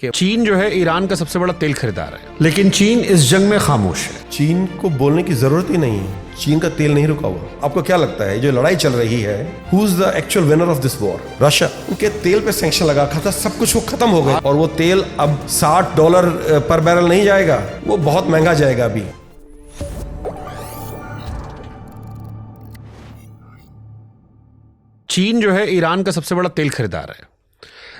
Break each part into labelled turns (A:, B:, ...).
A: कि चीन जो है ईरान का सबसे बड़ा तेल खरीदार है, लेकिन चीन इस जंग में खामोश है।
B: चीन को बोलने की जरूरत ही नहीं है, चीन का तेल नहीं रुका हुआ। आपको क्या लगता है जो लड़ाई चल रही है, who is the actual winner of this war? Russia. उनके तेल पे सैंक्शन लगा था, सब कुछ वो खत्म हो गया और वो तेल अब $60 पर बैरल नहीं जाएगा, वो बहुत महंगा जाएगा अभी।
A: चीन जो है ईरान का सबसे बड़ा तेल खरीदार है,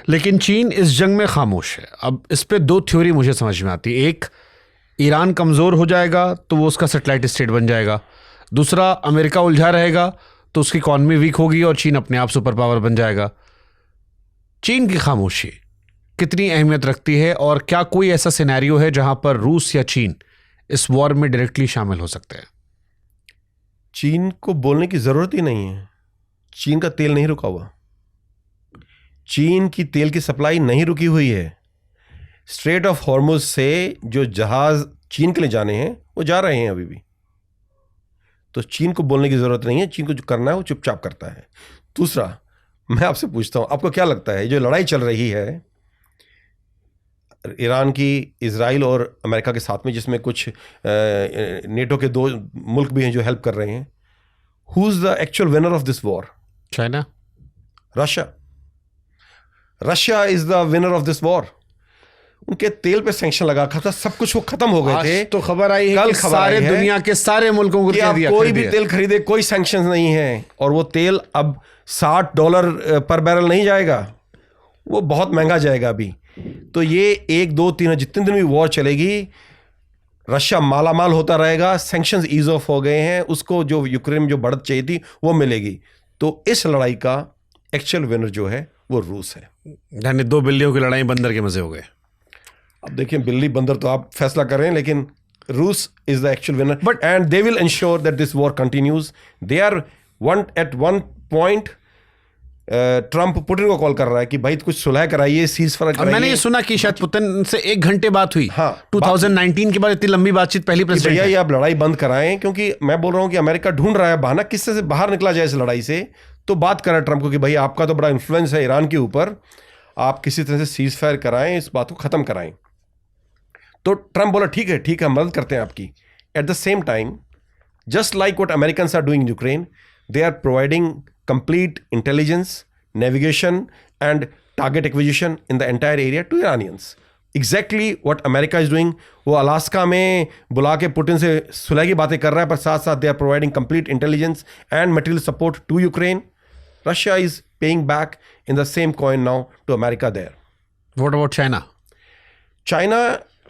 A: लेकिन चीन इस जंग में खामोश है। अब इस पे दो थ्योरी मुझे समझ में आती है। एक, ईरान कमज़ोर हो जाएगा तो वो उसका सैटेलाइट स्टेट बन जाएगा। दूसरा, अमेरिका उलझा रहेगा तो उसकी इकॉनमी वीक होगी और चीन अपने आप सुपर पावर बन जाएगा। चीन की खामोशी कितनी अहमियत रखती है और क्या कोई ऐसा सिनेरियो है जहां पर रूस या चीन इस वॉर में डायरेक्टली शामिल हो सकते हैं?
B: चीन को बोलने की जरूरत ही नहीं है, चीन का तेल नहीं रुका हुआ। चीन की तेल की सप्लाई नहीं रुकी हुई है। स्ट्रेट ऑफ हॉर्मुज से जो जहाज चीन के लिए जाने हैं वो जा रहे हैं अभी भी। तो चीन को बोलने की जरूरत नहीं है, चीन को जो करना है वो चुपचाप करता है। दूसरा, मैं आपसे पूछता हूं, आपको क्या लगता है जो लड़ाई चल रही है ईरान की इजराइल और अमेरिका के साथ में, जिसमें कुछ नेटो के 2 मुल्क भी हैं जो हेल्प कर रहे हैं, who is the actual winner of this war?
A: China.
B: Russia. Russia is the winner of this war. उनके तेल पे सैंक्शन लगा था, सब कुछ वो खत्म हो गए थे।
A: तो खबर आई है
B: कल
A: कि
B: खबर
A: सारे
B: आई है
A: दुनिया के सारे मुल्कों को
B: कि आप कोई भी तेल खरीदे, कोई सैंक्शन नहीं है और वो तेल अब $60 पर बैरल नहीं जाएगा, वो बहुत महंगा जाएगा अभी। तो ये 1, 2, 3 जितने दिन भी वॉर चलेगी, रशिया मालामाल होता रहेगा। सैंक्शंस ईज ऑफ हो गए हैं, उसको जो यूक्रेन में जो बढ़त चाहिए थी वो मिलेगी। तो इस लड़ाई का एक्चुअल विनर जो है वो रूस है।
A: यानी 2 बिल्लियों की लड़ाई बंदर के मजे हो गए।
B: अब देखिए, बिल्ली बंदर तो आप फैसला कर रहे हैं, लेकिन रूस is the actual winner, but and they will ensure that this war continues. They are at one point Trump Putin को कॉल कर रहा है कि भाई कुछ सुलह कराइए, सीज फायर कराइए।
A: मैंने ये सुना कि शायद पुतिन से 1 घंटे बात हुई।
B: हाँ,
A: 2019 के बाद इतनी लंबी बातचीत पहली प्रेसिडेंट
B: भैया ये आप लड़ाई बंद कराएं, क्योंकि मैं बोल रहा हूं कि अमेरिका ढूंढ रहा है बहाना किससे से बाहर निकला जाए इस लड़ाई से। तो बात करें ट्रंप को कि भाई आपका तो बड़ा इन्फ्लुएंस है ईरान के ऊपर, आप किसी तरह से सीज फायर कराएं, इस बात को खत्म कराएं। तो ट्रंप बोला ठीक है मदद करते हैं आपकी। At the same time, just like what Americans are doing in Ukraine, they are providing complete intelligence, navigation and target acquisition in the entire area to Iranians. Exactly what America is doing. वो Alaska में बुला के Putin से सुलह की बातें कर रहा है, पर साथ साथ they are providing complete intelligence and material support to Ukraine. Russia is paying back in the same coin now to America there.
A: What about China?
B: China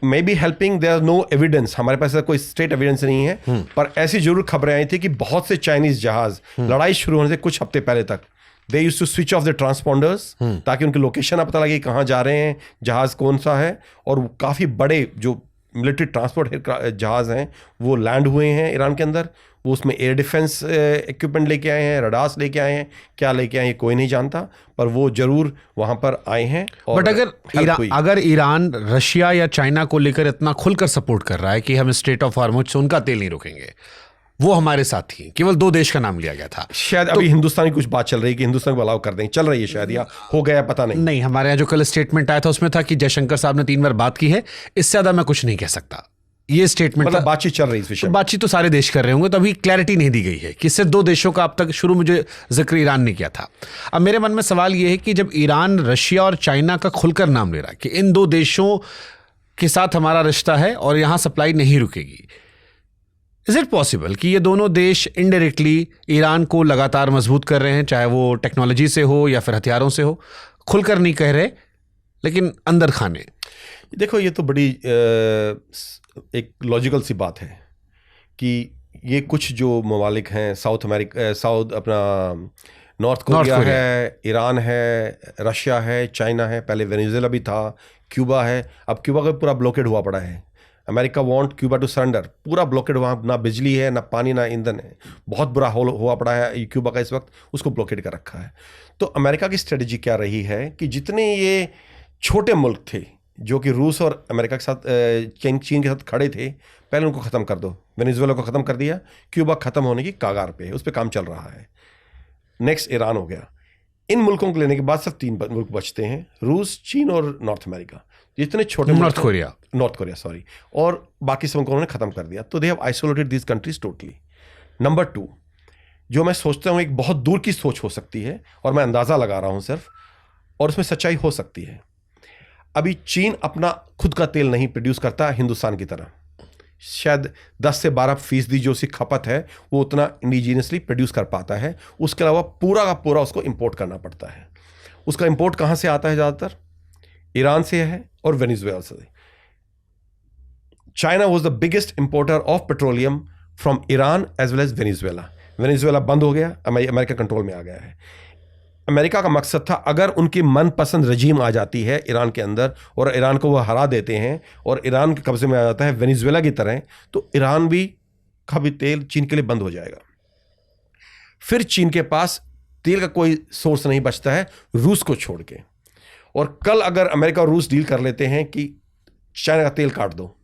B: may be helping. There is no evidence. हमारे पास कोई state evidence नहीं है, पर ऐसी जरूर खबरें आई थी कि बहुत से चाइनीज जहाज लड़ाई शुरू होने से कुछ हफ्ते पहले तक they used to switch off the transponders, ताकि उनकी लोकेशन ना पता लगे कहाँ जा रहे हैं, जहाज कौन सा है। और काफ़ी बड़े जो मिलिट्री ट्रांसपोर्ट जहाज हैं वो लैंड हुए हैं ईरान के अंदर। वो उसमें एयर डिफेंस इक्विपमेंट लेके आए हैं, रडार्स लेके आए हैं, क्या लेके आए हैं कोई नहीं जानता, पर वो जरूर वहाँ पर आए हैं।
A: बट अगर ईरान रशिया या चाइना को लेकर इतना खुलकर सपोर्ट कर रहा है कि हम स्ट्रेट ऑफ हॉर्मुज से उनका तेल नहीं रोकेंगे, वो हमारे साथ ही केवल 2 देश का नाम लिया गया था।
B: शायद अभी हिंदुस्तान की कुछ बात चल रही है कि हिंदुस्तान को अलाउ कर दें, चल रही है शायद, या हो गया पता नहीं।
A: हमारे यहाँ जो कल स्टेटमेंट आया था उसमें था कि जयशंकर साहब ने 3 बार बात की है, इससे ज्यादा मैं कुछ नहीं कह सकता। ये स्टेटमेंट
B: मतलब बातचीत चल रही है इस विषय।
A: बातचीत तो सारे देश कर रहे होंगे, तो अभी क्लैरिटी नहीं दी गई है कि सिर्फ 2 देशों का अब तक शुरू में जो जिक्र ईरान ने किया था। अब मेरे मन में सवाल ये है कि जब ईरान रशिया और चाइना का खुलकर नाम ले रहा है कि इन 2 देशों के साथ हमारा रिश्ता है और यहाँ सप्लाई नहीं रुकेगी, इज इट पॉसिबल कि ये दोनों देश इनडायरेक्टली ईरान को लगातार मजबूत कर रहे हैं, चाहे वो टेक्नोलॉजी से हो या फिर हथियारों से हो? खुलकर नहीं कह रहे, लेकिन अंदर खाने।
B: देखो, ये तो बड़ी एक लॉजिकल सी बात है कि ये कुछ जो ममालिक हैं, साउथ अपना नॉर्थ कोरिया है, ईरान है, रशिया है, चाइना है, पहले वेनेजुएला भी था, क्यूबा है। अब क्यूबा का पूरा ब्लॉकेड हुआ पड़ा है। America want Cuba to surrender, पूरा ब्लॉकेड, वहाँ ना बिजली है, ना पानी, ना ईंधन है, बहुत बुरा हुआ पड़ा है क्यूबा का इस वक्त, उसको ब्लॉकेड कर रखा है। तो अमेरिका की स्ट्रेटजी क्या रही है कि जितने ये छोटे मुल्क थे जो कि रूस और अमेरिका के साथ चीन के साथ खड़े थे, पहले उनको ख़त्म कर दो। वेनेजुएला को ख़त्म कर दिया, क्यूबा ख़त्म होने की कागार पे है, उस पर काम चल रहा है। नेक्स्ट ईरान हो गया। इन मुल्कों को लेने के बाद सिर्फ 3 मुल्क बचते हैं, रूस, चीन और नॉर्थ अमेरिका। जितने छोटे
A: नॉर्थ कोरिया
B: सॉरी, और बाकी सबको उन्होंने खत्म कर दिया. तो they have isolated these countries totally. Number 2, जो मैं सोचता हूँ एक बहुत दूर की सोच हो सकती है और मैं अंदाज़ा लगा रहा हूँ सिर्फ, और उसमें सच्चाई हो सकती है. अभी चीन अपना खुद का तेल नहीं प्रोड्यूस करता हिंदुस्तान की तरह. शायद 10 से 12% जो उसकी खपत है वो उतना इंडिजीनियसली प्रोड्यूस कर पाता है. उसके अलावा पूरा का पूरा उसको इंपोर्ट करना पड़ता है. उसका इंपोर्ट कहाँ से आता है? ज़्यादातर ईरान से है और वेनेजुएला से. China was the biggest importer of petroleum from Iran as well as Venezuela. Venezuela बंद हो गया, अमेरिका कंट्रोल में आ गया है. अमेरिका का मकसद था अगर उनकी मनपसंद रजीम आ जाती है ईरान के अंदर और ईरान को वो हरा देते हैं और ईरान के कब्जे में आ जाता है वेनेजुएला की तरह, तो ईरान भी का भी तेल चीन के लिए बंद हो जाएगा. फिर चीन के पास तेल का कोई सोर्स नहीं बचता है रूस को छोड़ के. और कल अगर अमेरिका और रूस डील कर लेते हैं कि चाइना का तेल काट दो,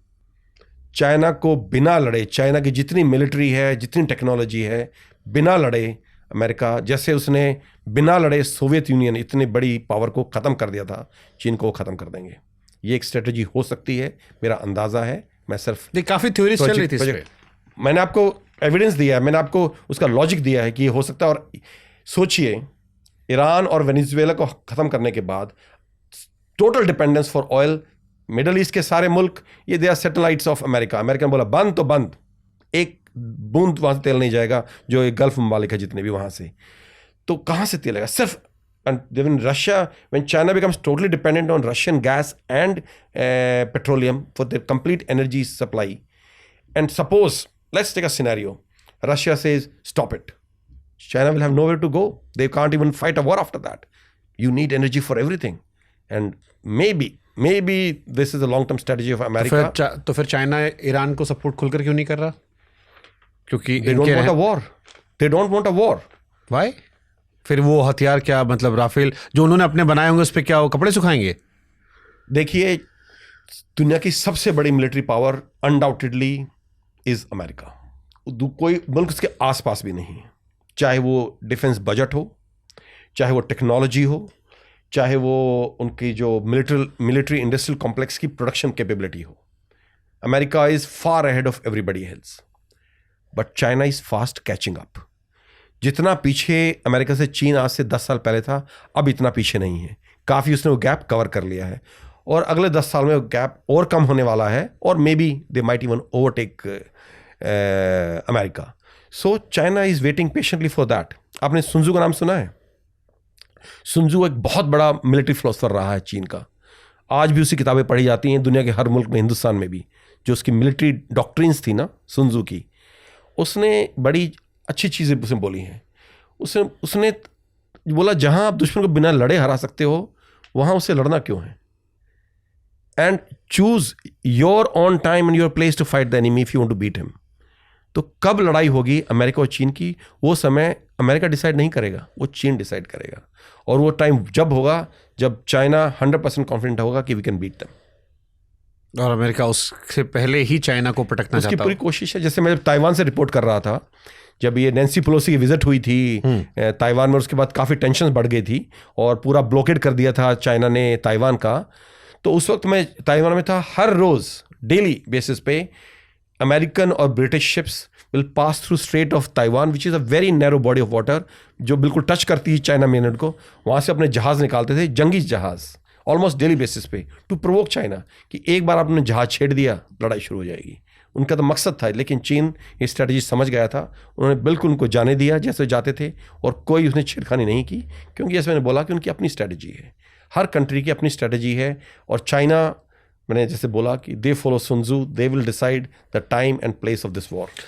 B: चाइना को बिना लड़े, चाइना की जितनी मिलिट्री है, जितनी टेक्नोलॉजी है, बिना लड़े अमेरिका, जैसे उसने बिना लड़े सोवियत यूनियन इतनी बड़ी पावर को ख़त्म कर दिया था, चीन को ख़त्म कर देंगे. ये एक स्ट्रेटजी हो सकती है, मेरा अंदाज़ा है. मैं सिर्फ
A: काफ़ी थ्योरीज चल रही थी इस पे.
B: मैंने आपको एविडेंस दिया है, मैंने आपको उसका लॉजिक दिया है कि ये हो सकता है. और सोचिए ईरान और वेनेजुएला को ख़त्म करने के बाद total dependence for oil, Middle East के सारे मुल्क ये they are satellites of America. America ने बोला बंद तो बंद, एक बूंद वहाँ से तेल नहीं जाएगा. जो एक गल्फ ममालिक है जितने भी वहाँ से, तो कहाँ से तेल आएगा? सिर्फ Russia, when China becomes totally dependent on Russian gas and petroleum for their complete energy supply, and suppose let's take a scenario, Russia says stop it, China will have nowhere to go. They can't even fight a war after that. You need energy for everything, and maybe this is a long term strategy of America.
A: तो फिर China Iran को support खुलकर क्यों नहीं कर रहा? क्योंकि
B: they don't want a war. They don't want a war.
A: Why? फिर वो हथियार क्या, मतलब राफेल जो उन्होंने अपने बनाए होंगे उस पर क्या वो कपड़े सुखाएंगे?
B: देखिए, दुनिया की सबसे बड़ी military power undoubtedly is America. कोई मुल्क उसके आसपास भी नहीं है, चाहे वो डिफेंस बजट हो, चाहे वो टेक्नोलॉजी हो, चाहे वो उनकी जो मिलिट्री इंडस्ट्रियल कॉम्प्लेक्स की प्रोडक्शन कैपेबिलिटी हो. America is far ahead of everybody else, but China is fast catching up. जितना पीछे अमेरिका से चीन आज से 10 साल पहले था, अब इतना पीछे नहीं है. काफ़ी उसने वो गैप कवर कर लिया है, और अगले 10 साल में वो गैप और कम होने वाला है, और may be they might even overtake America. So China is waiting patiently for that. आपने सुनजू का नाम सुना है? सुनजू एक बहुत बड़ा मिलिट्री फिलोसफर रहा है चीन का. आज भी उसकी किताबें पढ़ी जाती हैं दुनिया के हर मुल्क में, हिंदुस्तान में भी. जो उसकी मिलिट्री डॉक्ट्रिन्स थी ना सुनजू की, उसने बड़ी अच्छी चीज़ें उसने बोली हैं. उसने बोला जहां आप दुश्मन को बिना लड़े हरा सकते हो, वहां उससे लड़ना क्यों है? And choose your own time and your place to fight the enemy if you want to beat him. तो कब लड़ाई होगी अमेरिका और चीन की, वो समय अमेरिका डिसाइड नहीं करेगा, वो चीन डिसाइड करेगा. और वो टाइम जब होगा जब चाइना 100% कॉन्फिडेंट होगा कि वी कैन बीट देम.
A: और अमेरिका उससे पहले ही चाइना को पटकना चाहता है.
B: उसकी पूरी कोशिश है. जैसे मैं ताइवान से रिपोर्ट कर रहा था, जब ये नैन्सी पेलोसी की विजिट हुई थी ताइवान में, उसके बाद काफ़ी टेंशन बढ़ गई थी और पूरा ब्लॉकेड कर दिया था चाइना ने ताइवान का. तो उस वक्त मैं ताइवान में था. हर रोज़ डेली बेसिस पे अमेरिकन और British ships will pass through straight of Taiwan, which is a very narrow body of water, जो बिल्कुल टच करती है चाइना मेनलैंड को. वहाँ से अपने जहाज़ निकालते थे, जंगी जहाज़, ऑलमोस्ट डेली बेसिस पे, टू प्रोवोक चाइना कि एक बार आपने जहाज़ छेड़ दिया लड़ाई शुरू हो जाएगी. उनका तो मकसद था, लेकिन चीन ये स्ट्रेटजी समझ गया था. उन्होंने बिल्कुल उनको जाने दिया जैसे जाते थे, और कोई उसने छेड़खानी नहीं की, क्योंकि जैसे मैंने बोला कि उनकी अपनी स्ट्रेटजी है. हर कंट्री की अपनी स्ट्रेटजी है. और चाइना, मैंने जैसे बोला कि they follow सुनजू, they will decide the time and place of this war.